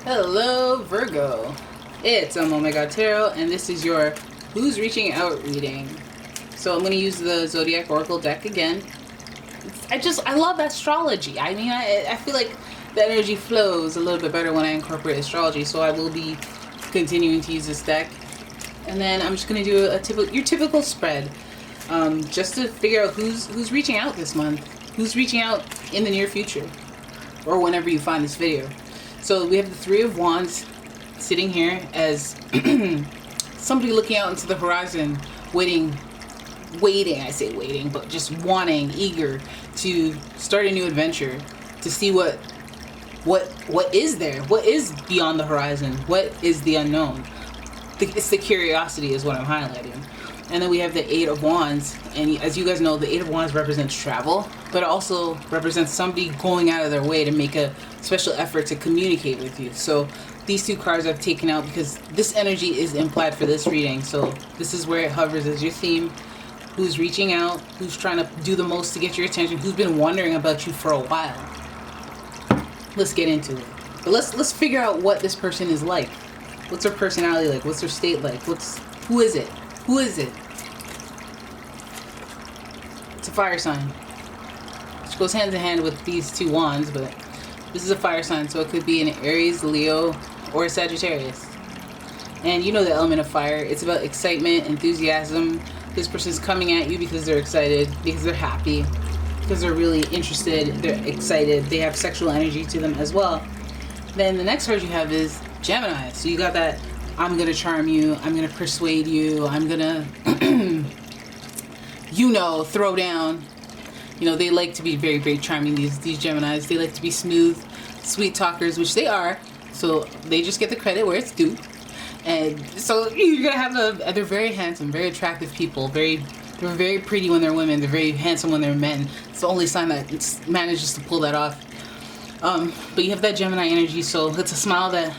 Hello, Virgo. It's umomgtarot, and this is your Who's Reaching Out reading. So I'm going to use the Zodiac Oracle deck again. I love astrology. I mean, I feel like the energy flows a little bit better when I incorporate astrology, so I will be continuing to use this deck. And then I'm just going to do your typical spread, just to figure out who's reaching out this month, who's reaching out in the near future, or whenever you find this video. So we have the Three of Wands sitting here as somebody looking out into the horizon, waiting, I say waiting, but just wanting, eager to start a new adventure, to see what is there, what is beyond the horizon, what is the unknown. It's the curiosity is what I'm highlighting. And then we have the Eight of Wands, and as you guys know, the Eight of Wands represents travel, but it also represents somebody going out of their way to make a special effort to communicate with you. So these two cards I've taken out because this energy is implied for this reading. So this is where it hovers as your theme. Who's reaching out, who's trying to do the most to get your attention, who's been wondering about you for a while. Let's get into it. But let's figure out what this person is like. What's their personality like? What's their state like? Who is it? Who is it? It's a fire sign, which goes hand in hand with these two wands, but this is a fire sign, so it could be an Aries, Leo, or a Sagittarius. And you know the element of fire. It's about excitement, enthusiasm. This person's coming at you because they're excited, because they're happy, because they're really interested, they're excited, they have sexual energy to them as well. Then the next card you have is Gemini. So you got that I'm gonna charm you, I'm gonna persuade you, I'm gonna throw down. You know, they like to be very, very charming, these Geminis. They like to be smooth, sweet talkers, which they are. So they just get the credit where it's due. And so you're gonna have they're very handsome, very attractive people. They're very pretty when they're women. They're very handsome when they're men. It's the only sign that manages to pull that off. But you have that Gemini energy, so it's a smile that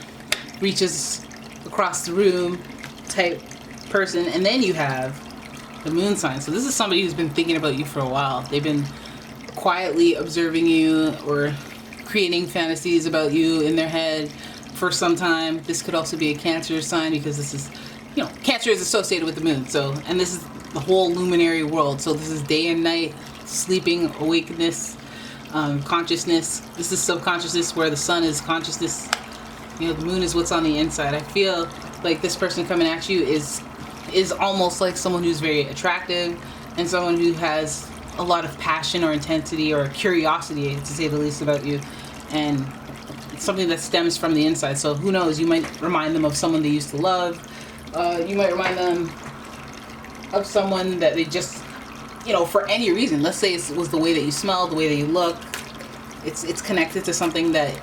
reaches across the room type person. And then you have the moon sign. So this is somebody who's been thinking about you for a while. They've been quietly observing you or creating fantasies about you in their head for some time. This could also be a Cancer sign because this is, Cancer is associated with the moon. So, and this is the whole luminary world. So this is day and night, sleeping, awakeness, consciousness. This is subconsciousness where the sun is consciousness. The moon is what's on the inside. I feel like this person coming at you is almost like someone who's very attractive and someone who has a lot of passion or intensity or curiosity, to say the least, about you. And it's something that stems from the inside. So who knows, you might remind them of someone they used to love. You might remind them of someone that they just, for any reason. Let's say it was the way that you smell, the way that you look. It's connected to something that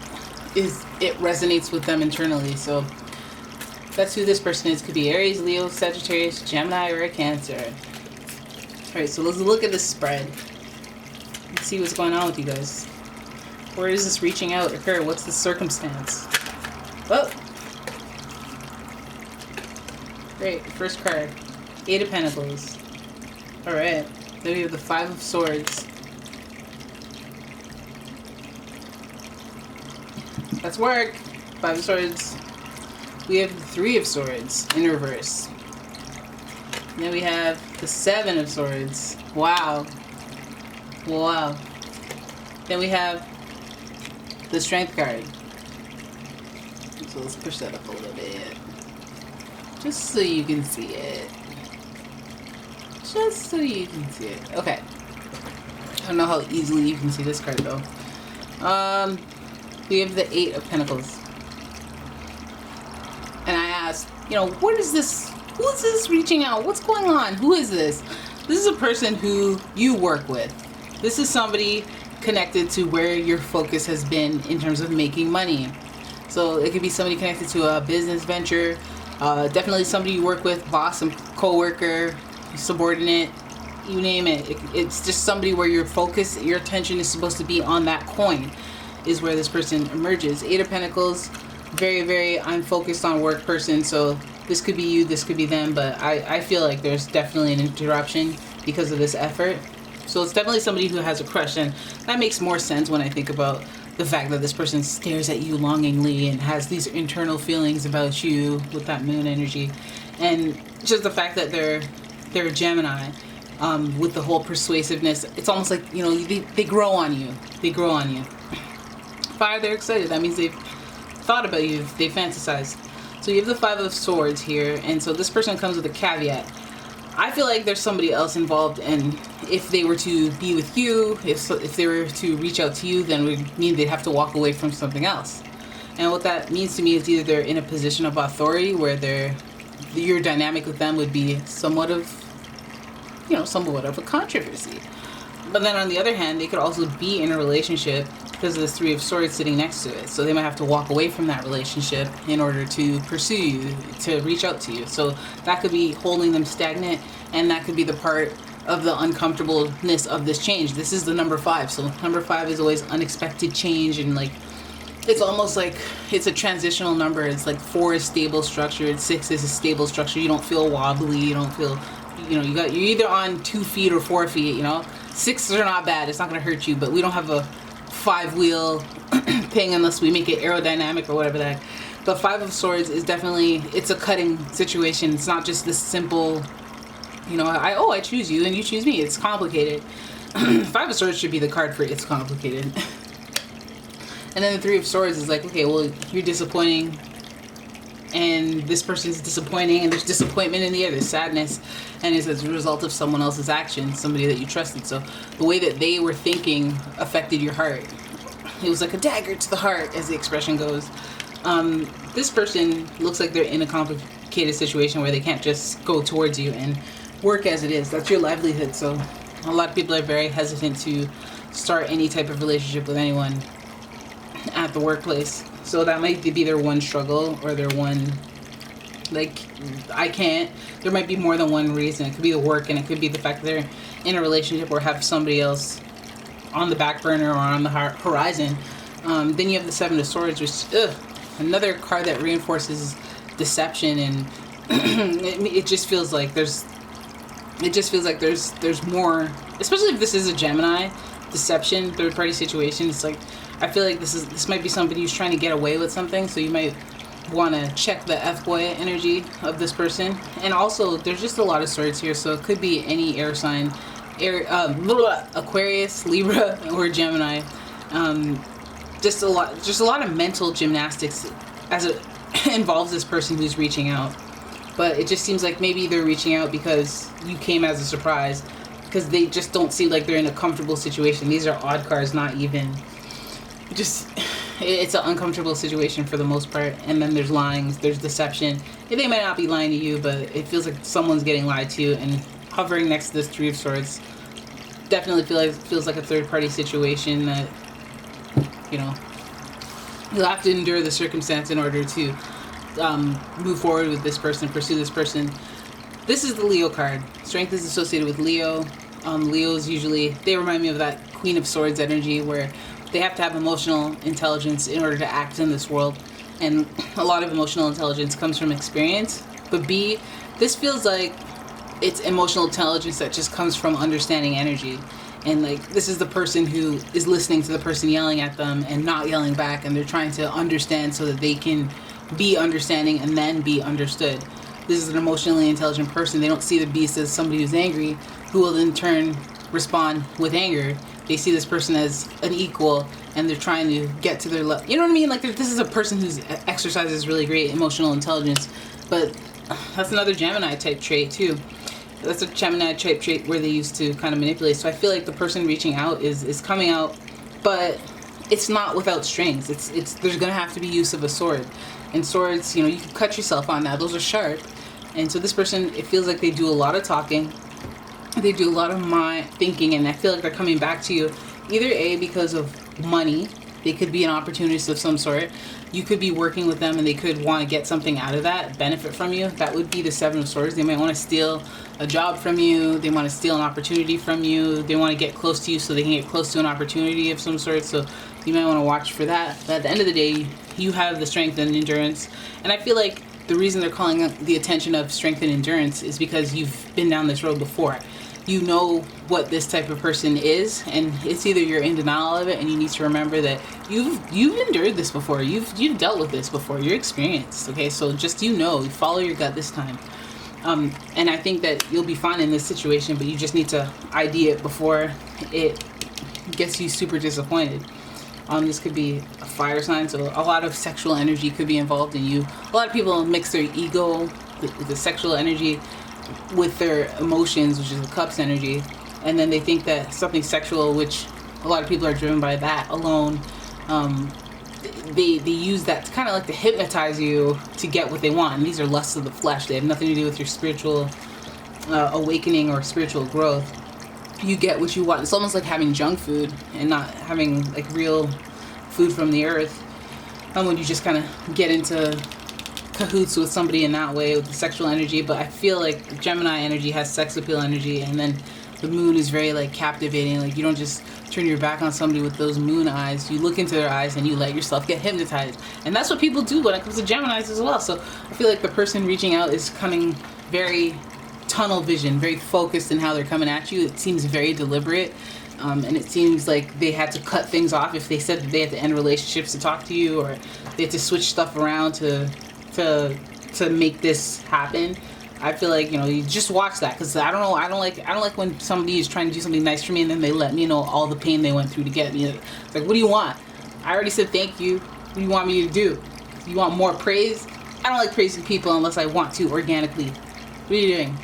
it resonates with them internally. So that's who this person is. Could be Aries, Leo, Sagittarius, Gemini, or a Cancer. Alright, so let's look at this spread. Let's see what's going on with you guys. Where does this reaching out occur? What's the circumstance? Oh! Great, first card. Eight of Pentacles. Alright, then we have the Five of Swords. That's work. Five of Swords. We have the Three of Swords in reverse. And then we have the Seven of Swords. Wow. Wow. Then we have the Strength card. So let's push that up a little bit. Just so you can see it. Just so you can see it. Okay. I don't know how easily you can see this card though. We have the Eight of Pentacles. And I asked, what is this? Who is this reaching out? What's going on? Who is this? This is a person who you work with. This is somebody connected to where your focus has been in terms of making money. So it could be somebody connected to a business venture, definitely somebody you work with, boss, and co-worker, subordinate, you name it. It's just somebody where your focus, your attention is supposed to be on that coin, is where this person emerges. Eight of Pentacles, very, very I'm focused on work person. So this could be you, this could be them, but I feel like there's definitely an interruption because of this effort. So it's definitely somebody who has a crush, and that makes more sense when I think about the fact that this person stares at you longingly and has these internal feelings about you with that moon energy. And just the fact that they're a Gemini, with the whole persuasiveness, it's almost like, you know, they grow on you. They grow on you. Fire, they're excited. That means they've thought about you. They fantasized. So you have the Five of Swords here, and so this person comes with a caveat. I feel like there's somebody else involved, and if they were to be with you, if they were to reach out to you, then it would mean they'd have to walk away from something else. And what that means to me is either they're in a position of authority where your dynamic with them would be somewhat of a controversy. But then on the other hand, they could also be in a relationship because of this Three of Swords sitting next to it. So they might have to walk away from that relationship in order to pursue you, to reach out to you. So that could be holding them stagnant, and that could be the part of the uncomfortableness of this change. This is the number 5. So number 5 is always unexpected change, and like, it's almost like it's a transitional number. It's like 4 is stable structure, 6 is a stable structure. You don't feel wobbly, you don't feel, you know, you're either on 2 feet or 4 feet, you know. 6s are not bad, it's not going to hurt you, but we don't have a 5-wheel thing unless we make it aerodynamic or whatever the heck. But Five of Swords is definitely, it's a cutting situation. It's not just this simple, you know, I choose you and you choose me. It's complicated. Five of Swords should be the card for it's complicated. And then the Three of Swords is like, okay, well, you're disappointing, and this person's disappointing, and there's disappointment in the air, there's sadness, and it's as a result of someone else's action, somebody that you trusted. So the way that they were thinking affected your heart. It was like a dagger to the heart, as the expression goes. This person looks like they're in a complicated situation where they can't just go towards you and work as it is. That's your livelihood. So a lot of people are very hesitant to start any type of relationship with anyone at the workplace. So that might be their one struggle, or their one, like, I can't. There might be more than one reason. It could be the work, and it could be the fact that they're in a relationship or have somebody else on the back burner or on the horizon. Then you have the Seven of Swords, which, another card that reinforces deception, and it just feels like there's more, especially if this is a Gemini deception, third party situation. It's like, I feel like this might be somebody who's trying to get away with something, so you might want to check the F-boy energy of this person. And also, there's just a lot of swords here, so it could be any air sign, Aquarius, Libra, or Gemini. Just a lot of mental gymnastics as it involves this person who's reaching out. But it just seems like maybe they're reaching out because you came as a surprise, because they just don't seem like they're in a comfortable situation. These are odd cards, not even. It's an uncomfortable situation for the most part. And then there's lying, there's deception. They might not be lying to you, but it feels like someone's getting lied to. And hovering next to this Three of Swords definitely feels like a third party situation that, you know, you'll have to endure the circumstance in order to move forward with this person, pursue this person. This is the Leo card. Strength is associated with Leo. Leos usually, they remind me of that Queen of Swords energy, where they have to have emotional intelligence in order to act in this world. And a lot of emotional intelligence comes from experience. But B, this feels like it's emotional intelligence that just comes from understanding energy. And like, this is the person who is listening to the person yelling at them and not yelling back, and they're trying to understand so that they can be understanding and then be understood. This is an emotionally intelligent person. They don't see the beast as somebody who's angry, who will in turn respond with anger. They see this person as an equal, and they're trying to get to their level. You know what I mean? Like, this is a person who's exercises really great emotional intelligence. But that's another Gemini type trait too. That's a Gemini type trait where they used to kind of manipulate. So I feel like the person reaching out is coming out, but it's not without strings. There's gonna have to be use of a sword. And swords, you know, you can cut yourself on that. Those are sharp. And so this person, it feels like they do a lot of talking. They do a lot of mind thinking, and I feel like they're coming back to you either A, because of money. They could be an opportunist of some sort. You could be working with them and they could want to get something out of that, benefit from you. That would be the Seven of Swords. They might want to steal a job from you. They want to steal an opportunity from you. They want to get close to you so they can get close to an opportunity of some sort. So you might want to watch for that. But at the end of the day, you have the strength and endurance. And I feel like the reason they're calling the attention of strength and endurance is because you've been down this road before. you know what this type of person is, and it's either you're in denial of it and you need to remember that you've endured this before, you've dealt with this before, you're experienced. Okay, so just, you know, follow your gut this time. And I think that you'll be fine in this situation, but you just need to ID it before it gets you super disappointed. This could be a fire sign, so a lot of sexual energy could be involved in you. A lot of people mix their ego, the sexual energy, with their emotions, which is the cups energy, and then they think that something sexual, which a lot of people are driven by that alone, they use that to kind of like to hypnotize you to get what they want. And these are lusts of the flesh. They have nothing to do with your spiritual awakening or spiritual growth. You get what you want. It's almost like having junk food and not having like real food from the earth. And when you just kind of get into cahoots with somebody in that way with the sexual energy. But I feel like Gemini energy has sex appeal energy, and then the moon is very like captivating. Like, you don't just turn your back on somebody with those moon eyes. You look into their eyes and you let yourself get hypnotized. And that's what people do when it comes to Geminis as well. So I feel like the person reaching out is coming very tunnel vision, very focused in how they're coming at you. It seems very deliberate. And it seems like they had to cut things off if they said that they had to end relationships to talk to you, or they had to switch stuff around to make this happen. I feel like, you know, you just watch that, because I don't like when somebody is trying to do something nice for me and then they let me know all the pain they went through to get me. It's like, what do you want? I already said thank you. What do you want me to do? You want more praise? I don't like praising people unless I want to organically. What are you doing?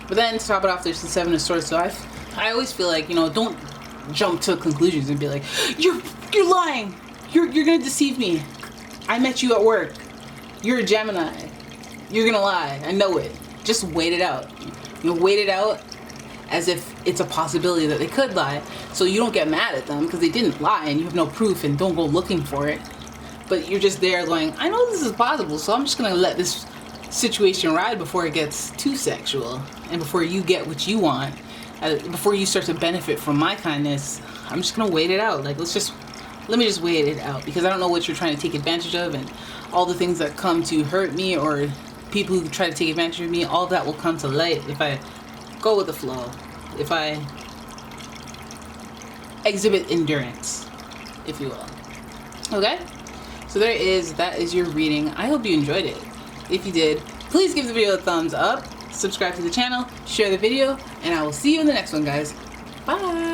But then to top it off, there's the Seven of Swords. So I always feel like, you know, don't jump to conclusions and be like, you're lying. You're gonna deceive me. I met you at work. You're a Gemini. You're gonna lie. I know it. Just wait it out. You know, wait it out as if it's a possibility that they could lie, so you don't get mad at them because they didn't lie and you have no proof, and don't go looking for it. But you're just there going, I know this is possible, so I'm just gonna let this situation ride before it gets too sexual, and before you get what you want, before you start to benefit from my kindness. I'm just gonna wait it out. Like, let me just wait it out, because I don't know what you're trying to take advantage of, and all the things that come to hurt me, or people who try to take advantage of me, all that will come to light if I go with the flow, if I exhibit endurance, if you will. Okay? So that is your reading. I hope you enjoyed it. If you did, please give the video a thumbs up, subscribe to the channel, share the video, and I will see you in the next one, guys. Bye!